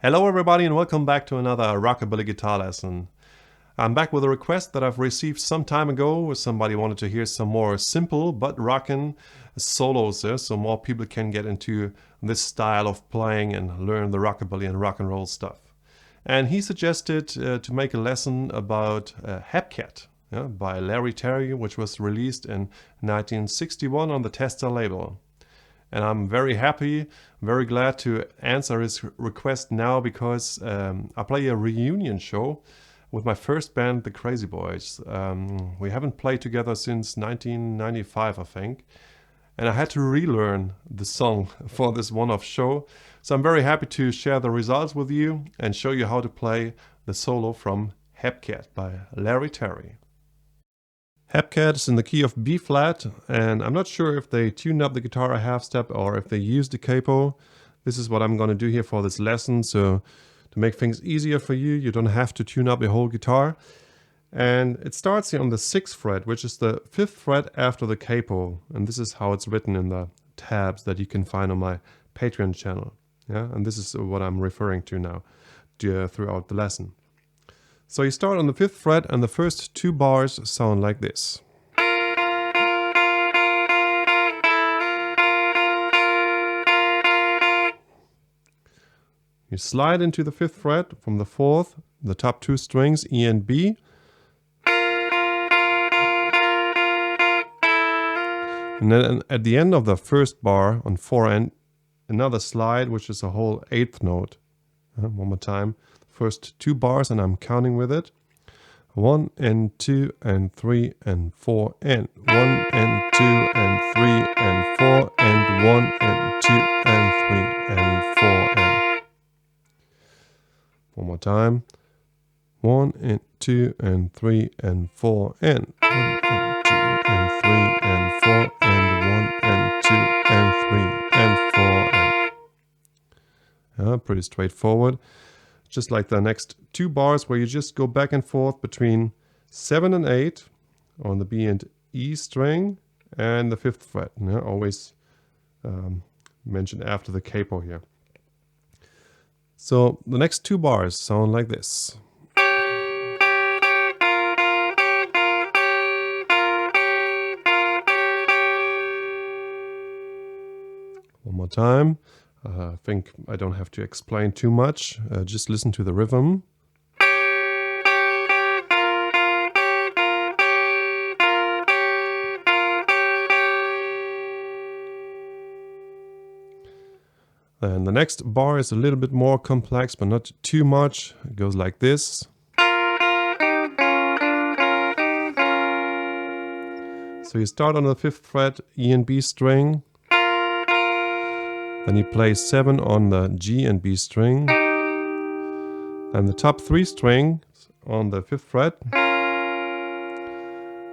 Hello everybody and welcome back to another Rockabilly guitar lesson. I'm back with a request that I've received some time ago where somebody wanted to hear some more simple but rockin' solos there so more people can get into this style of playing and learn the rockabilly and rock and roll stuff. And he suggested to make a lesson about Hepcat by Larry Terry, which was released in 1961 on the Tester label. And I'm very happy, very glad to answer his request now because I play a reunion show with my first band, the Crazy Boys. We haven't played together since 1995, I think. And I had to relearn the song for this one-off show. So I'm very happy to share the results with you and show you how to play the solo from Hepcat by Larry Terry. Hepcat is in the key of B flat, and I'm not sure if they tuned up the guitar a half step or if they used the capo. This is what I'm going to do here for this lesson, so to make things easier for you, you don't have to tune up the whole guitar. And it starts here on the 6th fret, which is the 5th fret after the capo, and this is how it's written in the tabs that you can find on my Patreon channel. Yeah, and this is what I'm referring to now throughout the lesson. So you start on the 5th fret and the first two bars sound like this. You slide into the 5th fret from the 4th, the top two strings E and B. And then at the end of the first bar on 4 another slide, which is a whole 8th note. One more time. First two bars, and I'm counting with it. 1 and 2 and 3 and 4 and 1 and 2 and 3 and 4 and 1 and 2 and 3 and 4 and one more time. 1 and 2 and 3 and 4 and 1 and 2 and 3 and 4 and 1 and 2 and 3 and 4 and pretty straightforward. Just like the next two bars where you just go back and forth between 7 and 8 on the B and E string and the 5th fret. Always mentioned after the capo here. So the next two bars sound like this. One more time. I think I don't have to explain too much. Just listen to the rhythm. And the next bar is a little bit more complex, but not too much. It goes like this. So you start on the 5th fret, E and B string. Then you play 7 on the G and B string. Then the top 3 strings on the 5th fret.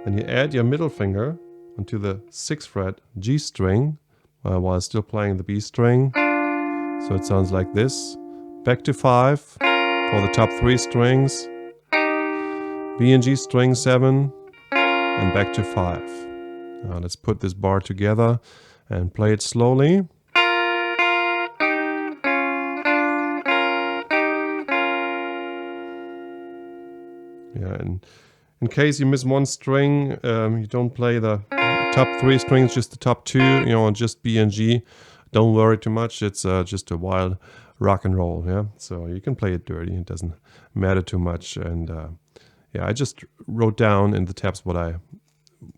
Then you add your middle finger onto the 6th fret G string while still playing the B string. So it sounds like this. Back to 5 for the top 3 strings. B and G string 7 and back to 5. Now let's put this bar together and play it slowly. Yeah, and in case you miss one string, you don't play the top 3 strings, just the top 2, and just B and G. Don't worry too much. It's just a wild rock and roll, yeah. So you can play it dirty. It doesn't matter too much. And I just wrote down in the tabs what I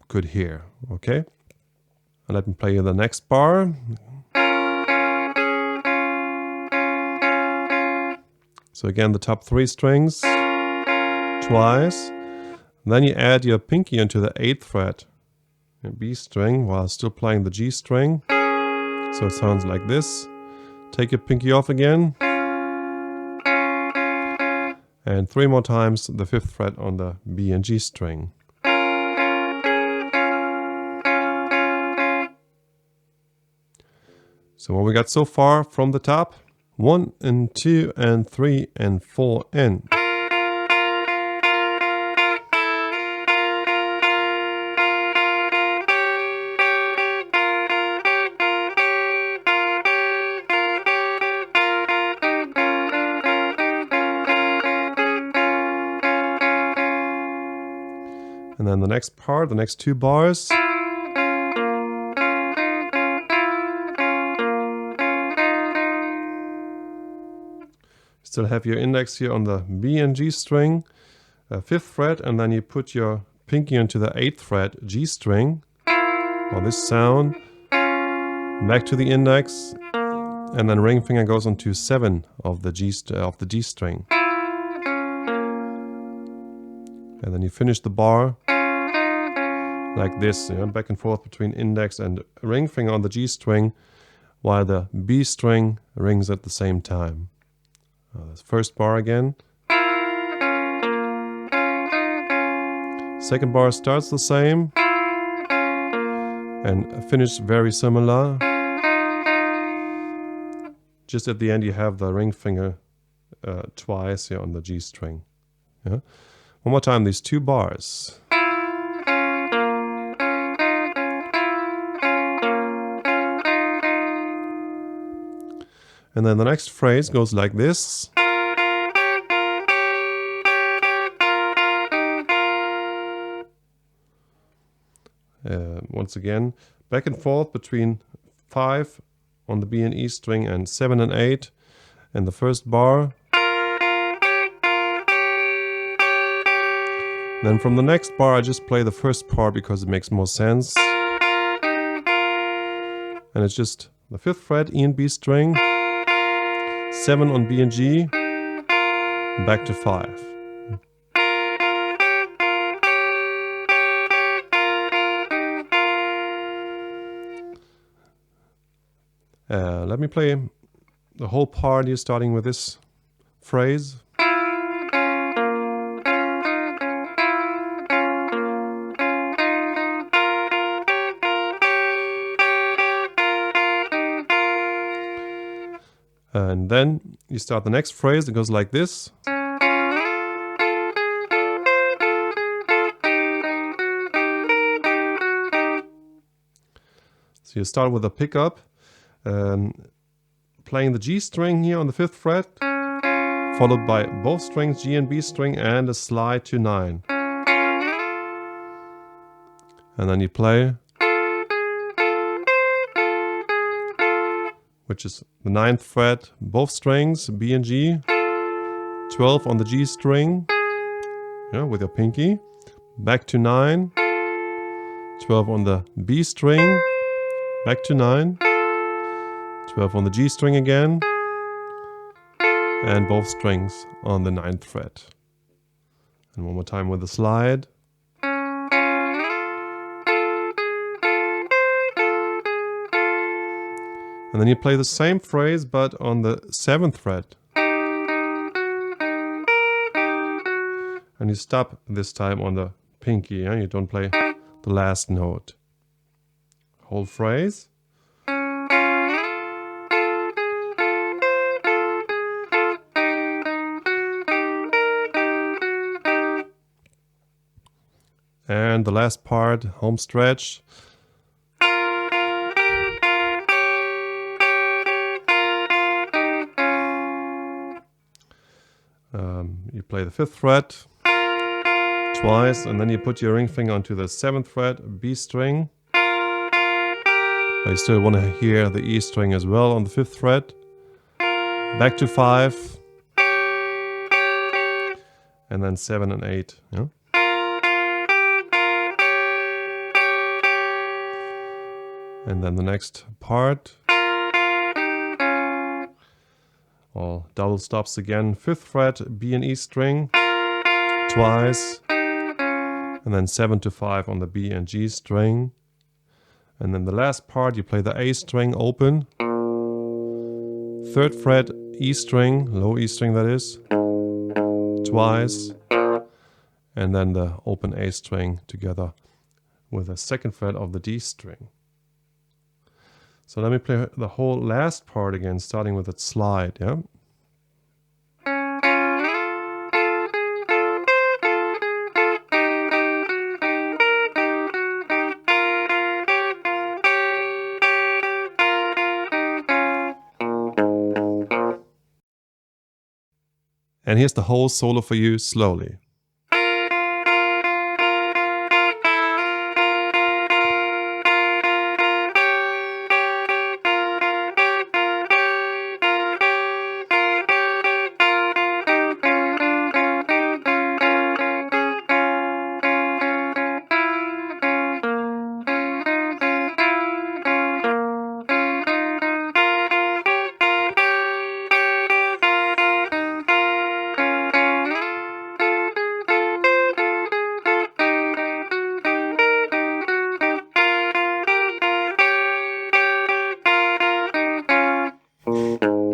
could hear. Okay. And let me play you the next bar. So again, the top 3 strings twice. And then you add your pinky into the 8th fret B string while still playing the G string. So it sounds like this. Take your pinky off again. And 3 more times the 5th fret on the B and G string. So what we got so far from the top? 1 and 2 and 3 and 4 and. And then the next part, the next 2 bars. Still have your index here on the B and G string, 5th fret, and then you put your pinky into the 8th fret G string, or this sound, back to the index, and then ring finger goes onto 7 of the G string. And then you finish the bar like this, back and forth between index and ring finger on the G string, while the B string rings at the same time. The first bar again. Second bar starts the same and finish very similar. Just at the end you have the ring finger twice here on the G string. Yeah? One more time, these 2 bars. And then the next phrase goes like this. Once again, back and forth between 5 on the B and E string and 7 and 8 in the first bar. Then from the next bar I just play the first part because it makes more sense. And it's just the 5th fret E and B string, 7 on B and G, back to 5. Let me play the whole part here, starting with this phrase. And then you start the next phrase. It goes like this. So you start with a pickup, playing the G string here on the 5th fret, followed by both strings, G and B string, and a slide to 9. And then you play, which is the 9th fret, both strings, B and G, 12 on the G string, with your pinky, back to 9, 12 on the B string, back to 9, 12 on the G string again, and both strings on the 9th fret. And one more time with the slide. And then you play the same phrase but on the 7th fret. And you stop this time on the pinky, you don't play the last note. Whole phrase. And the last part, home stretch. You play the 5th fret twice, and then you put your ring finger onto the 7th fret B string. But you still want to hear the E string as well on the 5th fret. Back to 5, and then 7 and 8. And then the next part, all double stops again, 5th fret B and E string twice, and then 7 to 5 on the B and G string. And then the last part, you play the A string open, 3rd fret E string, low E string that is, twice, and then the open A string together with the 2nd fret of the D string. So let me play the whole last part again, starting with that slide, And here's the whole solo for you slowly. you.